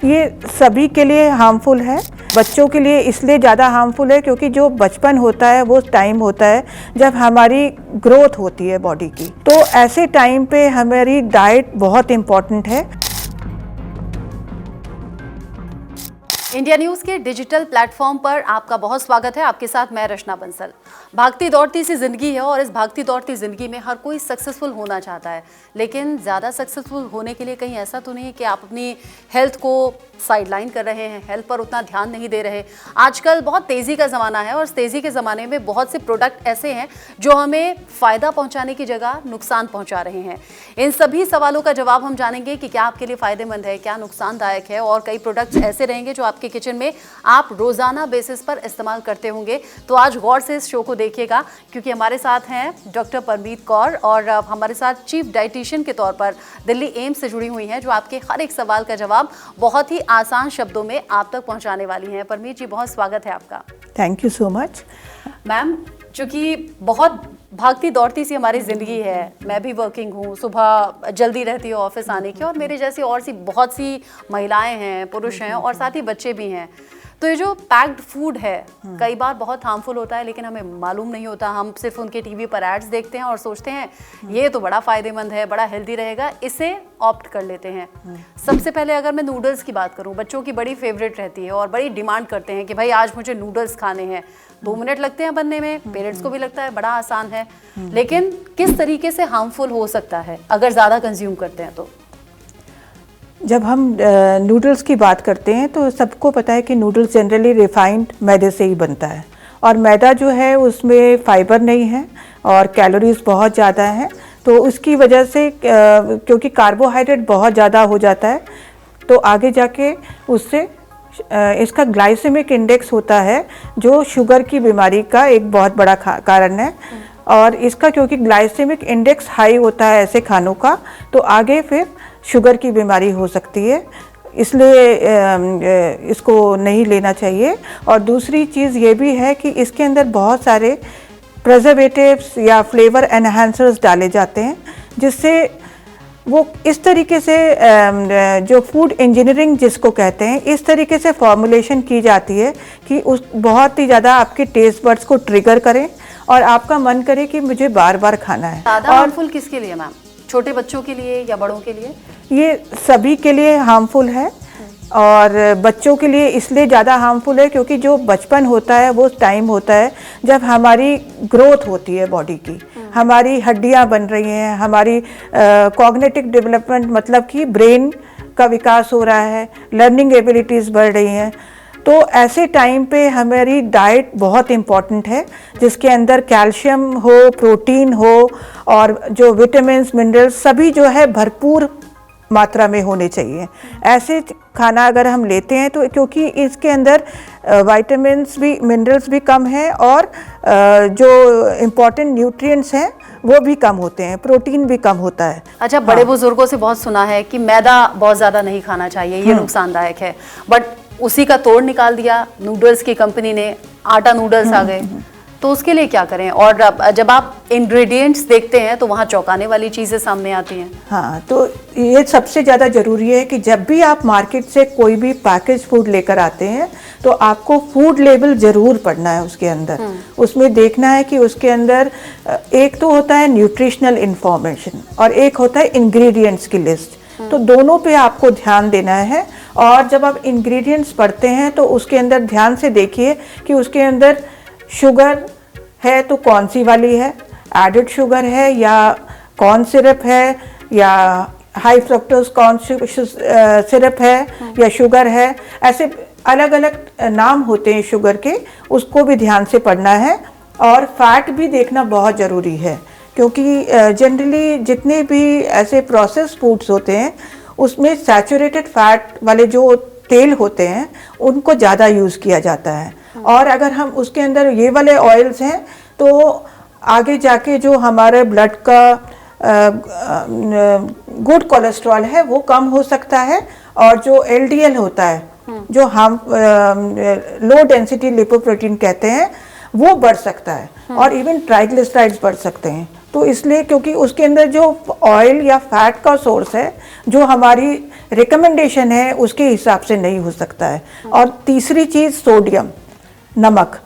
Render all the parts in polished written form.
ये सभी के लिए हार्मफुल है। बच्चों के लिए इसलिए ज़्यादा हार्मफुल है क्योंकि जो बचपन होता है वो टाइम होता है जब हमारी ग्रोथ होती है बॉडी की। तो ऐसे टाइम पे हमारी डाइट बहुत इम्पॉर्टेंट है। इंडिया न्यूज़ के डिजिटल प्लेटफॉर्म पर आपका बहुत स्वागत है। आपके साथ मैं रचना बंसल। भागती दौड़ती सी ज़िंदगी है और इस भागती दौड़ती ज़िंदगी में हर कोई सक्सेसफुल होना चाहता है, लेकिन ज़्यादा सक्सेसफुल होने के लिए कहीं ऐसा तो नहीं है कि आप अपनी हेल्थ को साइडलाइन कर रहे हैं, हेल्थ पर उतना ध्यान नहीं दे रहे। आजकल बहुत तेज़ी का ज़माना है और इस तेज़ी के ज़माने में बहुत से प्रोडक्ट ऐसे हैं जो हमें फ़ायदा पहुँचाने की जगह नुकसान पहुँचा रहे हैं। इन सभी सवालों का जवाब हम जानेंगे कि क्या आपके लिए फ़ायदेमंद है, क्या नुकसानदायक है, और कई प्रोडक्ट्स ऐसे रहेंगे जो आपके किचन में आप रोज़ाना बेसिस पर इस्तेमाल करते होंगे। तो आज गौर से इस शो को देखिएगा क्योंकि हमारे साथ हैं डॉक्टर परमीत कौर और हमारे साथ चीफ डाइटिशियन के तौर पर दिल्ली एम्स से जुड़ी हुई हैं, जो आपके हर एक सवाल का जवाब बहुत ही आसान शब्दों में आप तक पहुंचाने वाली हैं। परमीत जी, बहुत स्वागत है आपका। Thank you so much ma'am. चूँकि बहुत भागती दौड़ती सी हमारी ज़िंदगी है, मैं भी वर्किंग हूँ, सुबह जल्दी रहती है ऑफिस आने की, और मेरे जैसी और सी बहुत सी महिलाएं हैं, पुरुष हैं और साथ ही बच्चे भी हैं। तो ये जो पैक्ड फूड है कई बार बहुत हार्मफुल होता है, लेकिन हमें मालूम नहीं होता। हम सिर्फ उनके टीवी पर एड्स देखते हैं और सोचते हैं ये तो बड़ा फ़ायदेमंद है, बड़ा हेल्दी रहेगा, इसे ऑप्ट कर लेते हैं। सबसे पहले अगर मैं नूडल्स की बात करूं, बच्चों की बड़ी फेवरेट रहती है और बड़ी डिमांड करते हैं कि भाई आज मुझे नूडल्स खाने हैं। 2 मिनट लगते हैं बनने में, पेरेंट्स को भी लगता है बड़ा आसान है, लेकिन किस तरीके से हार्मफुल हो सकता है अगर ज़्यादा कंज्यूम करते हैं तो? जब हम नूडल्स की बात करते हैं तो सबको पता है कि नूडल्स जनरली रिफाइंड मैदे से ही बनता है, और मैदा जो है उसमें फाइबर नहीं है और कैलोरीज बहुत ज़्यादा है। तो उसकी वजह से क्योंकि कार्बोहाइड्रेट बहुत ज़्यादा हो जाता है तो आगे जाके उससे इसका ग्लाइसेमिक इंडेक्स होता है जो शुगर की बीमारी का एक बहुत बड़ा कारण है। और इसका क्योंकि ग्लाइसेमिक इंडेक्स हाई होता है ऐसे खानों का, तो आगे फिर शुगर की बीमारी हो सकती है, इसलिए इसको नहीं लेना चाहिए। और दूसरी चीज़ ये भी है कि इसके अंदर बहुत सारे प्रिजर्वेटिव्स या फ्लेवर एनहांसर्स डाले जाते हैं, जिससे वो इस तरीके से जो फूड इंजीनियरिंग जिसको कहते हैं, इस तरीके से फॉर्मुलेशन की जाती है कि उस बहुत ही ज़्यादा आपके टेस्ट बड्स को ट्रिगर करें और आपका मन करे कि मुझे बार बार खाना है। ज़्यादा हार्मफुल किसके लिए मैम? छोटे बच्चों के लिए या बड़ों के लिए? ये सभी के लिए हार्मफुल है, और बच्चों के लिए इसलिए ज़्यादा हार्मफुल है क्योंकि जो बचपन होता है वो टाइम होता है जब हमारी ग्रोथ होती है बॉडी की, हमारी हड्डियां बन रही हैं, हमारी कॉग्निटिव डेवलपमेंट मतलब कि ब्रेन का विकास हो रहा है, लर्निंग एबिलिटीज़ बढ़ रही हैं। तो ऐसे टाइम पे हमारी डाइट बहुत इम्पॉर्टेंट है, जिसके अंदर कैल्शियम हो, प्रोटीन हो, और जो विटामिन्स मिनरल्स सभी जो है भरपूर मात्रा में होने चाहिए। ऐसे खाना अगर हम लेते हैं तो क्योंकि इसके अंदर विटामिन्स भी मिनरल्स भी कम हैं और जो इम्पॉर्टेंट न्यूट्रिएंट्स हैं वो भी कम होते हैं, प्रोटीन भी कम होता है। अच्छा, बड़े बुजुर्गों से बहुत सुना है कि मैदा बहुत ज़्यादा नहीं खाना चाहिए, ये नुकसानदायक है, बट उसी का तोड़ निकाल दिया नूडल्स की कंपनी ने, आटा नूडल्स आ गए, तो उसके लिए क्या करें? और जब आप इंग्रेडिएंट्स देखते हैं तो वहाँ चौंकाने वाली चीज़ें सामने आती हैं। हाँ, तो ये सबसे ज़्यादा ज़रूरी है कि जब भी आप मार्केट से कोई भी पैकेज फूड लेकर आते हैं तो आपको फूड लेबल ज़रूर पढ़ना है उसके अंदर। उसमें देखना है कि उसके अंदर एक तो होता है न्यूट्रिशनल इंफॉर्मेशन और एक होता है इंग्रेडिएंट्स की लिस्ट, तो दोनों पे आपको ध्यान देना है। और जब आप इंग्रेडिएंट्स पढ़ते हैं तो उसके अंदर ध्यान से देखिए कि उसके अंदर शुगर है तो कौन सी वाली है, एडेड शुगर है या कॉर्न सिरप है या हाई फ्रक्टोज कॉर्न सिरप है या शुगर है, ऐसे अलग अलग नाम होते हैं शुगर के, उसको भी ध्यान से पढ़ना है। और फैट भी देखना बहुत ज़रूरी है क्योंकि जनरली जितने भी ऐसे प्रोसेस फूड्स होते हैं उसमें सैचुरेटेड फैट वाले जो तेल होते हैं उनको ज़्यादा यूज़ किया जाता है। और अगर हम उसके अंदर ये वाले ऑयल्स हैं तो आगे जाके जो हमारे ब्लड का गुड कोलेस्ट्रॉल है वो कम हो सकता है, और जो एलडीएल होता है जो हम लो डेंसिटी लिपोप्रोटीन कहते हैं वो बढ़ सकता है, और इवन ट्राइग्लिसराइड्स बढ़ सकते हैं। तो इसलिए क्योंकि उसके अंदर जो ऑयल या फैट का सोर्स है जो हमारी रिकमेंडेशन है उसके हिसाब से नहीं हो सकता है। और तीसरी चीज़ सोडियम, नमक।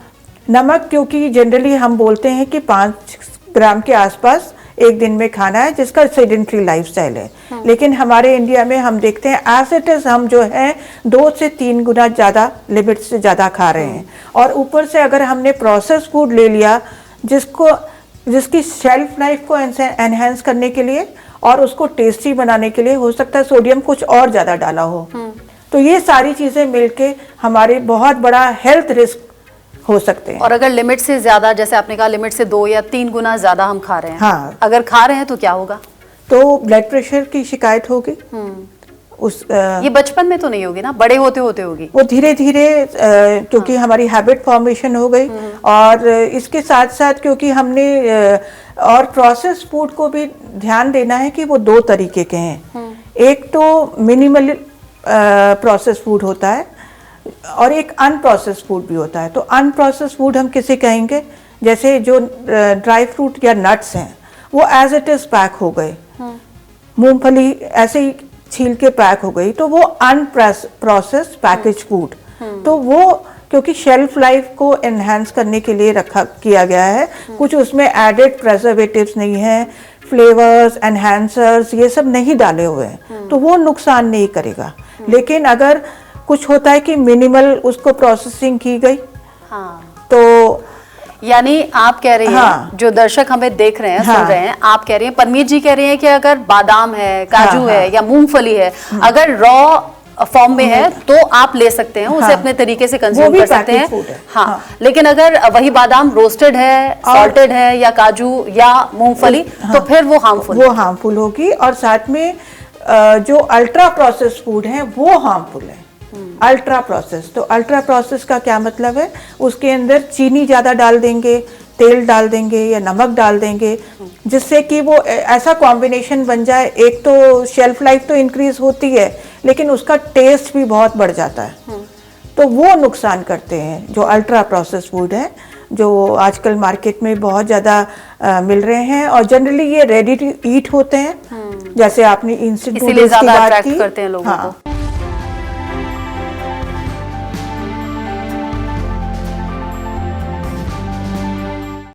नमक क्योंकि जनरली हम बोलते हैं कि 5 ग्राम के आसपास एक दिन में खाना है, जिसका सेडेंट्री लाइफस्टाइल है, लेकिन हमारे इंडिया में हम देखते हैं एज इट इज हम जो है 2 से 3 गुना ज़्यादा लिमिट से ज़्यादा खा रहे हैं। और ऊपर से अगर हमने प्रोसेस फूड ले लिया जिसकी शेल्फ लाइफ को एनहेंस करने के लिए और उसको टेस्टी बनाने के लिए हो सकता है सोडियम कुछ और ज़्यादा डाला हो, तो ये सारी चीज़ें मिलके हमारे बहुत बड़ा हेल्थ रिस्क हो सकते हैं। और अगर लिमिट से ज्यादा, जैसे आपने कहा लिमिट से 2 या 3 गुना ज्यादा हम खा रहे हैं, हाँ, अगर खा रहे हैं तो क्या होगा? तो ब्लड प्रेशर की शिकायत होगी। ये बचपन में तो नहीं होगी ना, बड़े होते होते होगी? वो धीरे धीरे क्योंकि हमारी हैबिट फॉर्मेशन हो गई, और इसके साथ साथ क्योंकि हमने और प्रोसेस फूड को भी ध्यान देना है कि वो 2 तरीके के हैं। एक तो मिनिमल प्रोसेस फूड होता है और एक अनप्रोसेस फूड भी होता है। तो अनप्रोसेस फूड हम किसे कहेंगे, जैसे जो ड्राई फ्रूट या नट्स हैं वो एज इट इज पैक हो गए, मूंगफली ऐसे ही छील के पैक हो गई, तो वो अनप्रोसेस पैकेज फूड। तो वो क्योंकि शेल्फ लाइफ को एनहांस करने के लिए किया गया है, कुछ उसमें एडेड प्रेजर्वेटिव्स नहीं है, फ्लेवर्स, एनहांसर्स ये सब नहीं डाले हुए हैं, तो वो नुकसान नहीं करेगा। लेकिन अगर कुछ होता है कि मिनिमल उसको प्रोसेसिंग की गई, हाँ, तो यानी आप कह रही हैं, हाँ, जो दर्शक हमें देख रहे हैं, हाँ, सुन रहे हैं, आप कह रही हैं, परमीत जी कह रही हैं कि अगर बादाम है, काजू हाँ, है या मूंगफली है, अगर रॉ फॉर्म में है तो आप ले सकते हैं, उसे हाँ, अपने तरीके से वो कंज्यूम भी कर सकते हैं। पैकेज फूड है। हाँ, लेकिन अगर वही बादाम रोस्टेड है, सॉल्टेड है या काजू या मूंगफली, तो फिर वो हार्मफुल होगी। और साथ में जो अल्ट्रा प्रोसेस फूड है वो हार्मफुल है। अल्ट्रा प्रोसेस, तो अल्ट्रा प्रोसेस का क्या मतलब है, उसके अंदर चीनी ज़्यादा डाल देंगे, तेल डाल देंगे या नमक डाल देंगे, जिससे कि वो ऐसा कॉम्बिनेशन बन जाए, एक तो शेल्फ लाइफ तो इंक्रीज होती है लेकिन उसका टेस्ट भी बहुत बढ़ जाता है। तो वो नुकसान करते हैं जो अल्ट्रा प्रोसेस फूड है, जो आजकल मार्केट में बहुत ज़्यादा मिल रहे हैं, और जनरली ये रेडी टू ईट होते हैं, जैसे आपने इंस्टेंट नूडल्स की बात की, करते हैं लोगों को।